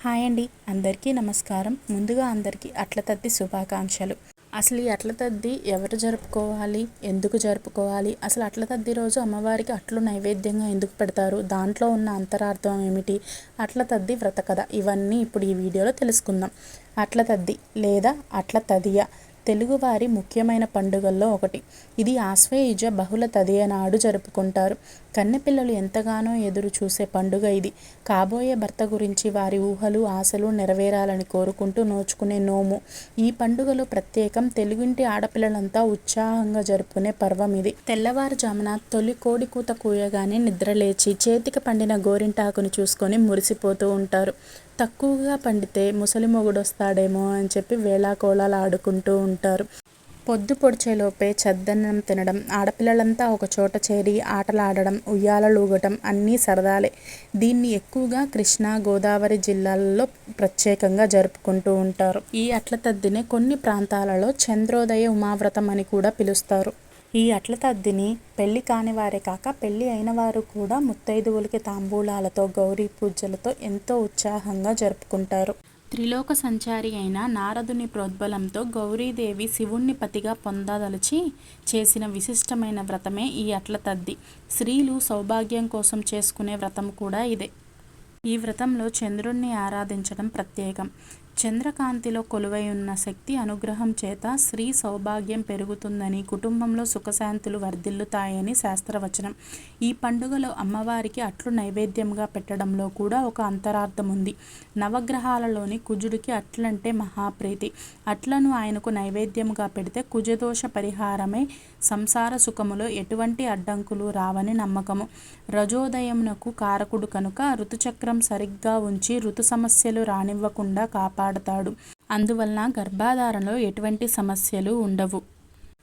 Hi అండి, అందరికీ నమస్కారం. ముందుగా అందరికీ అట్ల తద్ది శుభాకాంక్షలు. అసలు ఈ అట్ల తద్ది ఎవరు జరుపుకోవాలి, ఎందుకు జరుపుకోవాలి, అసలు అట్ల తద్ది రోజు అమ్మవారికి అట్లు నైవేద్యంగా ఎందుకు పెడతారు, దాంట్లో ఉన్న అంతరార్థం ఏమిటి, అట్ల తద్ది వ్రత కథ, ఇవన్నీ ఇప్పుడు ఈ వీడియోలో తెలుసుకుందాం. అట్ల తద్ది లేదా అట్ల తదియ తెలుగువారి ముఖ్యమైన పండుగల్లో ఒకటి. ఇది ఆశ్వయుజ బహుళ తదియ నాడు జరుపుకుంటారు. కన్నెపిల్లలు ఎంతగానో ఎదురు చూసే పండుగ ఇది. కాబోయే భర్త గురించి వారి ఊహలు ఆశలు నెరవేరాలని కోరుకుంటూ నోచుకునే నోము. ఈ పండుగలో ప్రత్యేకం. తెలుగింటి ఆడపిల్లలంతా ఉత్సాహంగా జరుపుకునే పర్వం ఇది. తెల్లవారుజామున తొలి కోడి కూత కూయగానే నిద్రలేచి చేతికి పండిన గోరింటాకును చూసుకొని మురిసిపోతూ ఉంటారు. తక్కువగా పండితే ముసలి మొగుడొస్తాడేమో అని చెప్పి వేళాకోళాలు ఆడుకుంటూ ఉంటారు. పొద్దు పొడిచేలోపే చద్దన్నం తినడం, ఆడపిల్లలంతా ఒక చోట చేరి ఆటలాడడం, ఉయ్యాలలూగటం అన్నీ సరదాలే. దీన్ని ఎక్కువగా కృష్ణా గోదావరి జిల్లాలలో ప్రత్యేకంగా జరుపుకుంటూ ఉంటారు. ఈ అట్ల తద్దిని కొన్ని ప్రాంతాలలో చంద్రోదయ ఉమావ్రతం అని కూడా పిలుస్తారు. ఈ అట్ల తద్దిని పెళ్లి కాని వారే కాక పెళ్లి అయిన వారు కూడా ముత్తైదువులకి తాంబూలాలతో గౌరీ పూజలతో ఎంతో ఉత్సాహంగా జరుపుకుంటారు. త్రిలోక సంచారి అయిన నారదుని ప్రోద్బలంతో గౌరీదేవి శివుణ్ణి పతిగా పొందదలిచి చేసిన విశిష్టమైన వ్రతమే ఈ అట్ల తద్ది. స్త్రీలు సౌభాగ్యం కోసం చేసుకునే వ్రతం కూడా ఇదే. ఈ వ్రతంలో చంద్రుణ్ణి ఆరాధించడం ప్రత్యేకం. చంద్రకాంతిలో కొలువై ఉన్న శక్తి అనుగ్రహం చేత స్త్రీ సౌభాగ్యం పెరుగుతుందని, కుటుంబంలో సుఖశాంతులు వర్ధిల్లుతాయని శాస్త్రవచనం. ఈ పండుగలో అమ్మవారికి అట్లు నైవేద్యంగా పెట్టడంలో కూడా ఒక అంతరార్థం ఉంది. నవగ్రహాలలోని కుజుడికి అట్లంటే మహాప్రీతి. అట్లను ఆయనకు నైవేద్యంగా పెడితే కుజదోష పరిహారమై సంసార సుఖములో ఎటువంటి అడ్డంకులు రావని నమ్మకము. రజోదయమునకు కారకుడు కనుక ఋతుచక్రం సరిగ్గా ఉంచి ఋతు సమస్యలు రానివ్వకుండా కాపాడతాడు. అందువలన గర్భాధారణలో ఎటువంటి సమస్యలు ఉండవు.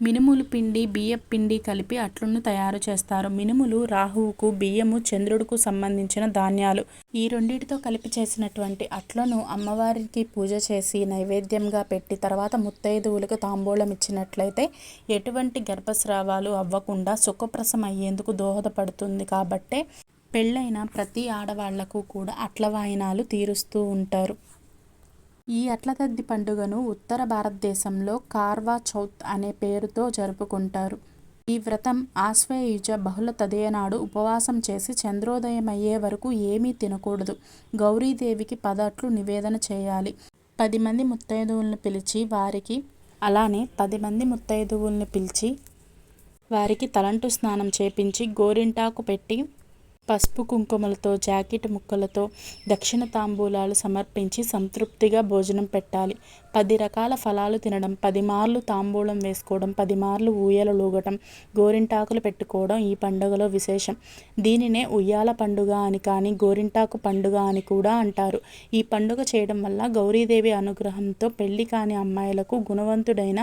మినుములు పిండి బియ్యపు పిండి కలిపి అట్లను తయారు చేస్తారు. మినుములు రాహువుకు, బియ్యము చంద్రుడుకు సంబంధించిన ధాన్యాలు. ఈ రెండింటితో కలిపి చేసినటువంటి అట్లను అమ్మవారికి పూజ చేసి నైవేద్యంగా పెట్టి తర్వాత ముత్తైదువులకు తాంబూలం ఇచ్చినట్లయితే ఎటువంటి గర్భస్రావాలు అవ్వకుండా సుఖప్రసం అయ్యేందుకు దోహదపడుతుంది. కాబట్టే పెళ్ళైన ప్రతి ఆడవాళ్లకు కూడా అట్ల వాయినాలు తీరుస్తూ ఉంటారు. ఈ అట్ల తద్ది పండుగను ఉత్తర భారతదేశంలో కార్వా చౌత్ అనే పేరుతో జరుపుకుంటారు. ఈ వ్రతం ఆశ్వయుజ బహుళ తదియ నాడు ఉపవాసం చేసి చంద్రోదయం అయ్యే వరకు ఏమీ తినకూడదు. గౌరీదేవికి 10 అట్లు నివేదన చేయాలి. 10 మంది ముత్తైదువులను పిలిచి వారికి తలంటు స్నానం చేపించి గోరింటాకు పెట్టి పసుపు కుంకుమలతో జాకెట్ ముక్కలతో దక్షిణ తాంబూలాలు సమర్పించి సంతృప్తిగా భోజనం పెట్టాలి. 10 రకాల ఫలాలు తినడం, 10 మార్లు తాంబూలం వేసుకోవడం, 10 మార్లు ఊయలలూగటం, గోరింటాకులు పెట్టుకోవడం ఈ పండుగలో విశేషం. దీనినే ఉయ్యాల పండుగ అని కానీ గోరింటాకు పండుగ అని కూడా అంటారు. ఈ పండుగ చేయడం వల్ల గౌరీదేవి అనుగ్రహంతో పెళ్లి కాని అమ్మాయిలకు గుణవంతుడైన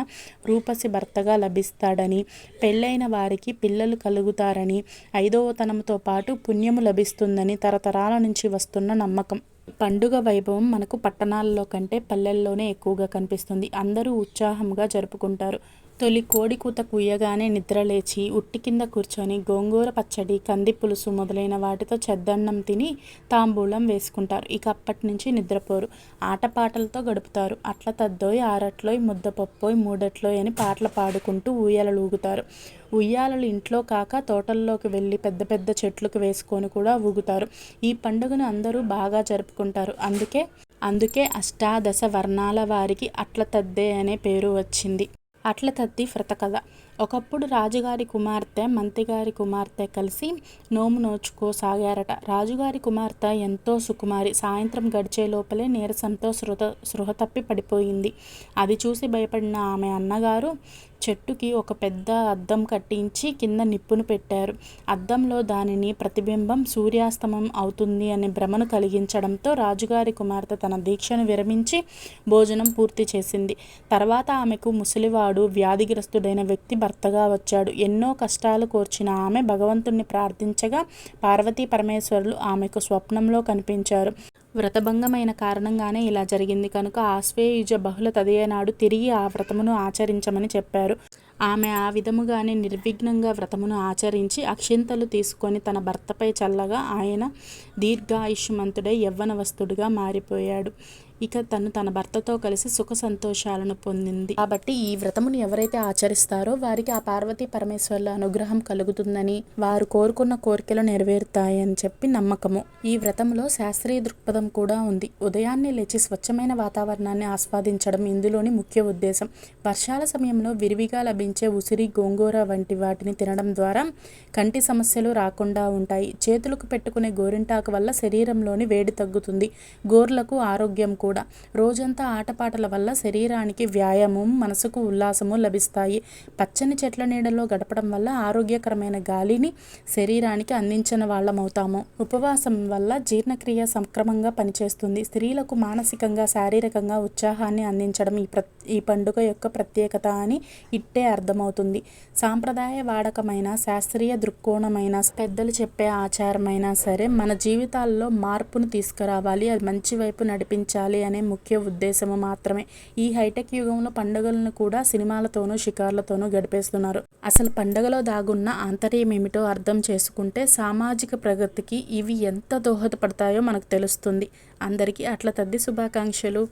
రూపసి భర్తగా లభిస్తాడని, పెళ్ళైన వారికి పిల్లలు కలుగుతారని, 5వతనంతో పాటు పుణ్యము లభిస్తుందని తరతరాల నుంచి వస్తున్న నమ్మకం. పండుగ వైభవం మనకు పట్టణాల్లో కంటే పల్లెల్లోనే ఎక్కువగా కనిపిస్తుంది. అందరూ ఉత్సాహంగా జరుపుకుంటారు. తొలి కోడి కూత కూయగానే నిద్రలేచి ఉట్టి కింద కూర్చొని గోంగూర పచ్చడి, కంది పులుసు మొదలైన వాటితో చద్దన్నం తిని తాంబూలం వేసుకుంటారు. ఇక అప్పటి నుంచి నిద్రపోరు. ఆటపాటలతో గడుపుతారు. అట్ల తద్దోయ్, ఆరట్లోయ్, ముద్దపప్పోయ్, మూడట్లోయ్ అని పాటలు పాడుకుంటూ ఊయలలూగుతారు. ఉయ్యాలలు ఇంట్లో కాక తోటల్లోకి వెళ్ళి పెద్ద పెద్ద చెట్లకు వేసుకొని కూడా ఊగుతారు. ఈ పండుగను అందరూ బాగా జరుపుకుంటారు. అందుకే అష్టాదశ వర్ణాల వారికి అట్ల తద్దే అనే పేరు వచ్చింది. అట్ల తద్ది వ్రత కథ. ఒకప్పుడు రాజుగారి కుమార్తె, మంత్రిగారి కుమార్తె కలిసి నోము నోచుకోసాగారట. రాజుగారి కుమార్తె ఎంతో సుకుమారి. సాయంత్రం గడిచే లోపలే నీరసంతో స్పృహ తప్పి పడిపోయింది. అది చూసి భయపడిన ఆమె అన్నగారు చెట్టుకి ఒక పెద్ద అద్దం కట్టించి కింద నిప్పును పెట్టారు. అద్దంలో దానిని ప్రతిబింబం సూర్యాస్తమం అవుతుంది అనే భ్రమను కలిగించడంతో రాజుగారి కుమార్తె తన దీక్షను విరమించి భోజనం పూర్తి చేసింది. తర్వాత ఆమెకు ముసలివాడు వ్యాధిగ్రస్తుడైన వ్యక్తి భర్త భర్తగా వచ్చాడు. ఎన్నో కష్టాలు కోర్చిన ఆమె భగవంతుణ్ణి ప్రార్థించగా పార్వతీ పరమేశ్వరులు ఆమెకు స్వప్నంలో కనిపించారు. వ్రతభంగమైన కారణంగానే ఇలా జరిగింది కనుక ఆశ్వేయుజ బహుళ తదియ నాడు తిరిగి ఆ వ్రతమును ఆచరించమని చెప్పారు. ఆమె ఆ విధముగానే నిర్విఘ్నంగా వ్రతమును ఆచరించి అక్షింతలు తీసుకొని తన భర్తపై చల్లగా ఆయన దీర్ఘాయుష్మంతుడై యవ్వనవస్తుడుగా మారిపోయాడు. ఇక తన భర్తతో కలిసి సుఖ సంతోషాలను పొందింది. కాబట్టి ఈ వ్రతమును ఎవరైతే ఆచరిస్తారో వారికి ఆ పార్వతీ పరమేశ్వరుల అనుగ్రహం కలుగుతుందని, వారు కోరుకున్న కోరికలు నెరవేరుతాయని చెప్పి నమ్మకము. ఈ వ్రతంలో శాస్త్రీయ దృక్పథం కూడా ఉంది. ఉదయాన్నే లేచి స్వచ్ఛమైన వాతావరణాన్ని ఆస్వాదించడం ఇందులోని ముఖ్య ఉద్దేశం. వర్షాల సమయంలో విరివిగా లభించే ఉసిరి, గోంగూర వంటి వాటిని తినడం ద్వారా కంటి సమస్యలు రాకుండా ఉంటాయి. చేతులకు పెట్టుకునే గోరింటాకు వల్ల శరీరంలోని వేడి తగ్గుతుంది. గోర్లకు ఆరోగ్యం కూడా. రోజంతా ఆటపాటల వల్ల శరీరానికి వ్యాయామం, మనసుకు ఉల్లాసము లభిస్తాయి. పచ్చని చెట్ల నీడలో గడపడం వల్ల ఆరోగ్యకరమైన గాలిని శరీరానికి అందించిన వాళ్ళమవుతాము. ఉపవాసం వల్ల జీర్ణక్రియ సక్రమంగా పనిచేస్తుంది. స్త్రీలకు మానసికంగా, శారీరకంగా ఉత్సాహాన్ని అందించడం ఈ పండుగ యొక్క ప్రత్యేకత అని ఇట్టే అర్థమవుతుంది. సాంప్రదాయ వాడకమైన, శాస్త్రీయ దృక్కోణమైన, పెద్దలు చెప్పే ఆచారమైనా సరే మన జీవితాల్లో మార్పును తీసుకురావాలి, అది మంచి వైపు నడిపించాలి అనే ముఖ్య ఉద్దేశము మాత్రమే. ఈ హైటెక్ యుగంలో పండుగలను కూడా సినిమాలతోనూ షికార్లతోనూ గడిపేస్తున్నారు. అసలు పండుగలో దాగున్న ఆంతర్యం ఏమిటో అర్థం చేసుకుంటే సామాజిక ప్రగతికి ఇవి ఎంత దోహదపడతాయో మనకు తెలుస్తుంది. అందరికీ అట్ల తద్ది శుభాకాంక్షలు.